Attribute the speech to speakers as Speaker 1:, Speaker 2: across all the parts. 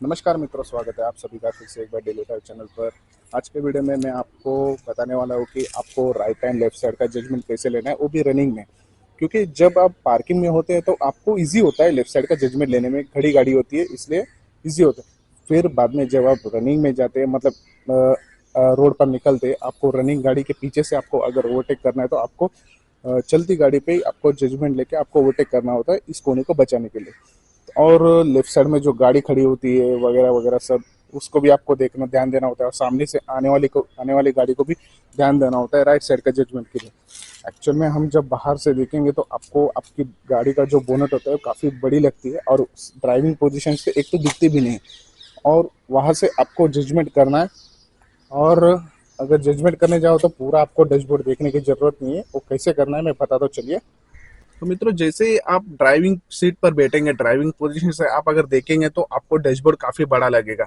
Speaker 1: नमस्कार मित्रों, स्वागत है आप सभी का फिर से एक बार डेली लाइव चैनल पर। आज के वीडियो में मैं आपको बताने वाला हूँ कि आपको राइट एंड लेफ्ट साइड का जजमेंट कैसे लेना है, वो भी रनिंग में। क्योंकि जब आप पार्किंग में होते हैं तो आपको इजी होता है लेफ्ट साइड का जजमेंट लेने में, खड़ी गाड़ी होती है इसलिए इजी होता है। फिर बाद में जब आप रनिंग में जाते हैं, मतलब रोड पर निकलते, आपको रनिंग गाड़ी के पीछे से आपको अगर ओवरटेक करना है तो आपको चलती गाड़ी पे ही आपको जजमेंट लेके आपको ओवरटेक करना होता है इस कोने को बचाने के लिए। और लेफ्ट साइड में जो गाड़ी खड़ी होती है वगैरह वगैरह सब, उसको भी आपको देखना, ध्यान देना होता है, और सामने से आने वाली गाड़ी को भी ध्यान देना होता है राइट साइड का जजमेंट के लिए। एक्चुअल में हम जब बाहर से देखेंगे तो आपको आपकी गाड़ी का जो बोनट होता है वो काफ़ी बड़ी लगती है, और ड्राइविंग पोजीशन से एक तो दिखती भी नहीं है, और वहाँ से आपको जजमेंट करना है। और अगर जजमेंट करने जाओ तो पूरा आपको डैशबोर्ड देखने की ज़रूरत नहीं है। वो कैसे करना है मैं बता, तो चलिए। तो मित्रों, जैसे ही आप ड्राइविंग सीट पर बैठेंगे, ड्राइविंग पोजीशन से आप अगर देखेंगे तो आपको डैशबोर्ड काफी बड़ा लगेगा,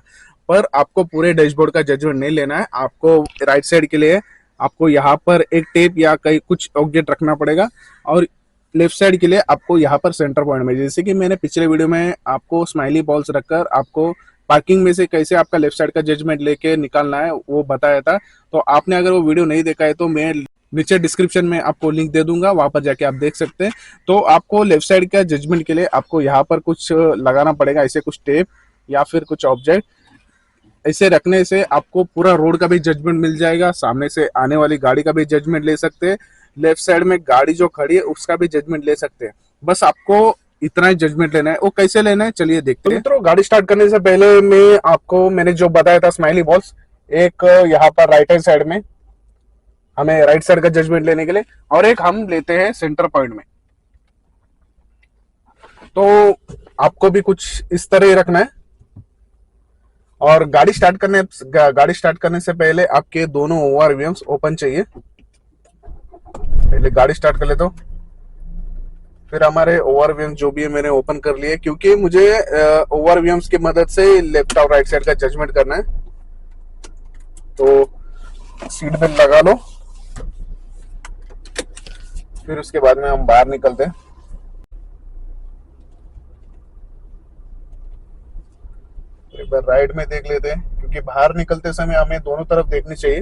Speaker 1: पर आपको पूरे डैशबोर्ड का जजमेंट नहीं लेना है। आपको राइट साइड के लिए आपको यहाँ पर एक टेप या कहीं कुछ ऑब्जेक्ट रखना पड़ेगा, और लेफ्ट साइड के लिए आपको यहाँ पर सेंटर पॉइंट में, जैसे कि मैंने पिछले वीडियो में आपको स्माइली बॉल्स रखकर आपको पार्किंग में से कैसे आपका लेफ्ट साइड का जजमेंट लेके निकालना है वो बताया था। तो आपने अगर वो वीडियो नहीं देखा है तो मैं नीचे डिस्क्रिप्शन में आपको लिंक दे दूंगा, वहां पर जाके आप देख सकते हैं। तो आपको लेफ्ट साइड का जजमेंट के लिए आपको यहाँ पर कुछ लगाना पड़ेगा, ऐसे कुछ टेप या फिर कुछ ऑब्जेक्ट। ऐसे रखने से आपको पूरा रोड का भी जजमेंट मिल जाएगा, सामने से आने वाली गाड़ी का भी जजमेंट ले सकते हैं, लेफ्ट साइड में गाड़ी जो खड़ी है उसका भी जजमेंट ले सकते हैं। बस आपको इतना ही जजमेंट लेना है। वो कैसे लेना है चलिए देखते हैं। तो मित्रों, गाड़ी स्टार्ट करने से पहले मैंने जो बताया था स्माइली बॉल्स, एक यहाँ पर राइट हैंड साइड में हमें राइट साइड का जजमेंट लेने के लिए, और एक हम लेते हैं सेंटर पॉइंट में। तो आपको भी कुछ इस तरह ही रखना है। और गाड़ी स्टार्ट करने से पहले आपके दोनों ओवरव्हील्स ओपन चाहिए। पहले गाड़ी स्टार्ट कर लेता हूं, फिर हमारे ओवरव्हील्स जो भी है मैंने ओपन कर लिए, क्योंकि मुझे ओवरव्हील्स की मदद से लेफ्ट और राइट साइड का जजमेंट करना है। तो सीट बेल्ट लगा लो, फिर उसके बाद में हम बाहर निकलते हैं। एक बार राइट में देख लेते हैं, क्योंकि बाहर निकलते समय हमें दोनों तरफ देखनी चाहिए।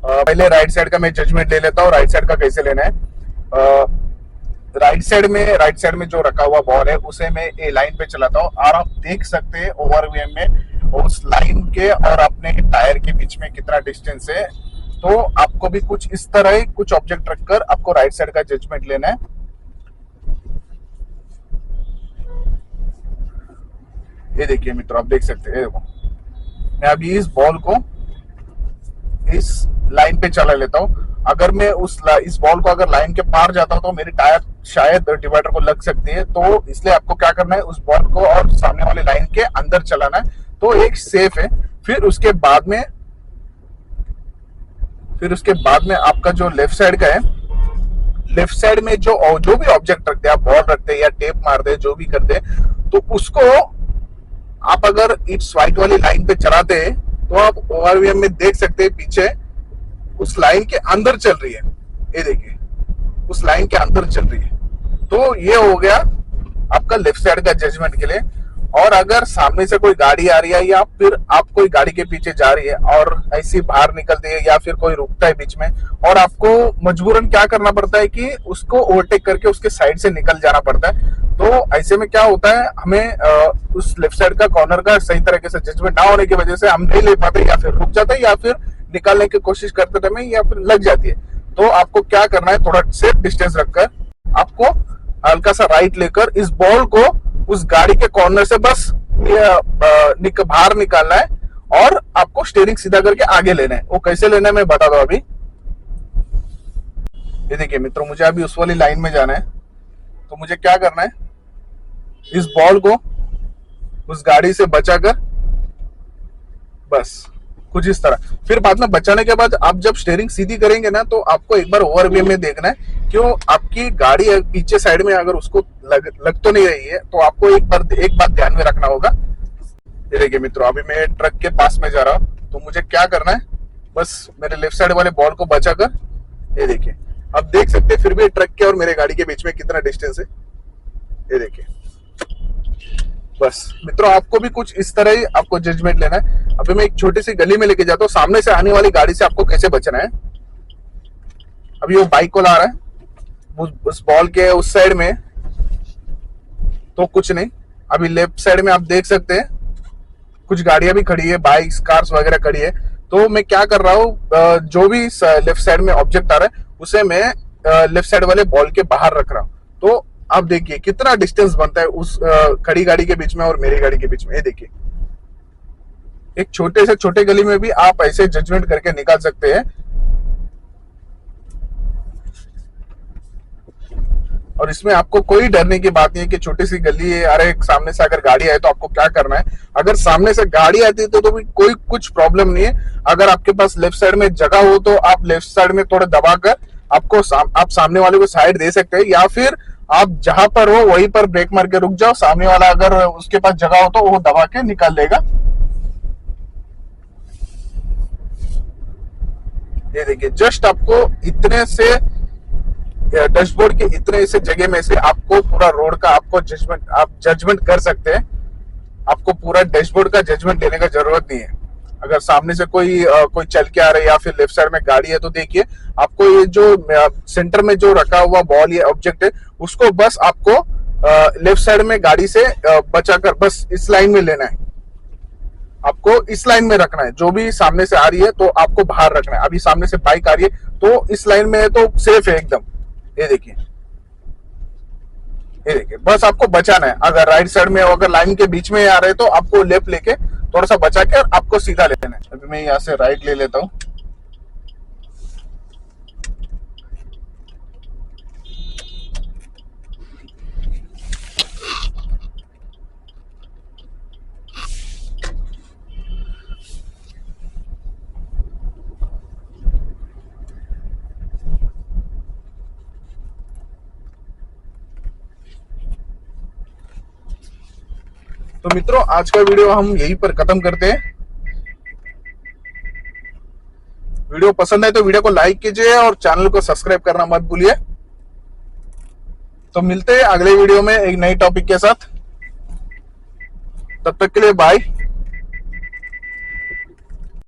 Speaker 1: पहले राइट साइड का मैं जजमेंट ले लेता हूँ, राइट साइड का कैसे लेना है। राइट साइड में जो रखा हुआ बॉल है उसे मैं ए लाइन पे चलाता हूँ, और आप देख सकते हैं ओवरव्यू में उस लाइन के और अपने टायर के बीच में कितना डिस्टेंस है। तो आपको भी कुछ इस तरह ही कुछ ऑब्जेक्ट रखकर आपको राइट साइड का जजमेंट लेना है। ये देखिए मित्रों, आप देख सकते हैं, देखो मैं अभी इस बॉल को इस लाइन पे चला लेता हूँ। अगर मैं इस बॉल को अगर लाइन के पार जाता हूँ तो मेरी टायर शायद डिवाइडर को लग सकती है। तो इसलिए आपको क्या करना है, उस बॉल को और सामने वाले लाइन के अंदर चलाना है, तो एक सेफ है। फिर उसके बाद में आपका जो लेफ्ट साइड का है, लेफ्ट साइड में जो भी ऑब्जेक्ट रखते हैं, आप बॉल रखते हैं या टेप मारते हैं, जो भी करते हैं, तो उसको आप अगर इस व्हाइट वाली लाइन पे चलाते हैं तो आप ओवरव्यू में देख सकते हैं पीछे उस लाइन के अंदर चल रही है। ये देखिए, उस लाइन के अंदर चल रही है। तो ये हो गया आपका लेफ्ट साइड का जजमेंट के लिए। और अगर सामने से कोई गाड़ी आ रही है या फिर आप कोई गाड़ी के पीछे जा रही है और ऐसी बाहर निकलती है, या फिर कोई रुकता है बीच में और आपको मजबूरन क्या करना पड़ता है कि उसको ओवरटेक करके उसके साइड से निकल जाना पड़ता है। तो ऐसे में क्या होता है, हमें उस लेफ्ट साइड का कॉर्नर का सही तरीके से जजमेंट ना होने की वजह से हम नहीं ले पाते, या फिर रुक जाते, या फिर निकालने की कोशिश करते समय या फिर लग जाती है। तो आपको क्या करना है, थोड़ा सेफ डिस्टेंस रखकर आपको हल्का सा राइट लेकर इस बॉल को उस गाड़ी के कॉर्नर से बस बाहर निकालना है, और आपको स्टीयरिंग सीधा करके आगे लेना है। वो कैसे लेना है मैं बता दो अभी। ये देखिए मित्रों, मुझे अभी उस वाली लाइन में जाना है, तो मुझे क्या करना है, इस बॉल को उस गाड़ी से बचाकर बस कुछ इस तरह, फिर बाद में बचाने के बाद आप जब स्टीयरिंग सीधी करेंगे ना, तो आपको एक बार ओवरव्यू में देखना है, क्यों आपकी गाड़ी पीछे साइड में अगर उसको लग तो नहीं रही है, तो आपको एक बात ध्यान में रखना होगा। ये देखिए मित्रों, अभी मैं ट्रक के पास में जा रहा हूँ, तो मुझे क्या करना है, बस मेरे लेफ्ट साइड वाले बॉल को बचाकर, ये देखिए अब देख सकते हैं फिर भी ट्रक के और मेरे गाड़ी के बीच में कितना डिस्टेंस है। ये देखिए, बस मित्रों, आपको भी कुछ इस तरह ही आपको जजमेंट लेना है। अभी मैं एक छोटी सी गली में लेके जाता हूँ, सामने से आने वाली गाड़ी से आपको कैसे बचना है। अभी वो बाइक को ला रहा है उस बॉल के उस साइड में, तो कुछ नहीं। अभी लेफ्ट साइड में आप देख सकते हैं कुछ गाड़ियां भी खड़ी है, बाइक्स कार्स वगैरह खड़ी है। तो मैं क्या कर रहा हूँ, जो भी लेफ्ट साइड में ऑब्जेक्ट आ रहा है उसे मैं लेफ्ट साइड वाले बॉल के बाहर रख रहा हूँ। तो आप देखिए कितना डिस्टेंस बनता है उस खड़ी गाड़ी के बीच में और मेरी गाड़ी के बीच में। ये देखिए, एक छोटे से छोटे गली में भी आप ऐसे जजमेंट करके निकाल सकते हैं। और इसमें आपको कोई डरने की बात नहीं है कि छोटी सी गली है, अरे सामने से अगर गाड़ी आए तो आपको क्या करना है। अगर सामने से गाड़ी आती है तो भी कोई कुछ प्रॉब्लम नहीं है। अगर आपके पास लेफ्ट साइड में जगह हो तो आप लेफ्ट साइड में थोड़ा दबाकर आप सामने वाले को साइड दे सकते हैं, या फिर आप जहां पर हो वहीं पर ब्रेक मार के रुक जाओ। सामने वाला अगर उसके पास जगह हो तो वो दबा के निकाल लेगा। ये देखिए, जस्ट आपको इतने से डैशबोर्ड के इतने से जगह में से आपको पूरा रोड का आपको जजमेंट कर सकते हैं। आपको पूरा डैशबोर्ड का जजमेंट लेने का जरूरत नहीं है। अगर सामने से कोई चल के आ रहा है या फिर लेफ्ट साइड में गाड़ी है, तो देखिए आपको ये जो सेंटर में जो रखा हुआ बॉल या ऑब्जेक्ट है उसको बस आपको लेफ्ट साइड में गाड़ी से बचाकर बस इस लाइन में लेना है। आपको इस लाइन में रखना है। जो भी सामने से आ रही है तो आपको बाहर रखना है। अभी सामने से बाइक आ रही है तो इस लाइन में है तो सेफ है एकदम। ये देखिए, ये देखिए, बस आपको बचाना है। अगर राइट साइड में अगर लाइन के बीच में आ रहे तो आपको लेफ्ट लेके थोड़ा सा बचा के आपको सीधा लेना है। अभी मैं यहाँ से राइट ले लेता हूँ। तो मित्रों, आज का वीडियो हम यहीं पर खत्म करते हैं। वीडियो पसंद है तो वीडियो को लाइक कीजिए और चैनल को सब्सक्राइब करना मत भूलिए। तो मिलते हैं अगले वीडियो में एक नई टॉपिक के साथ। तब तक के लिए बाय।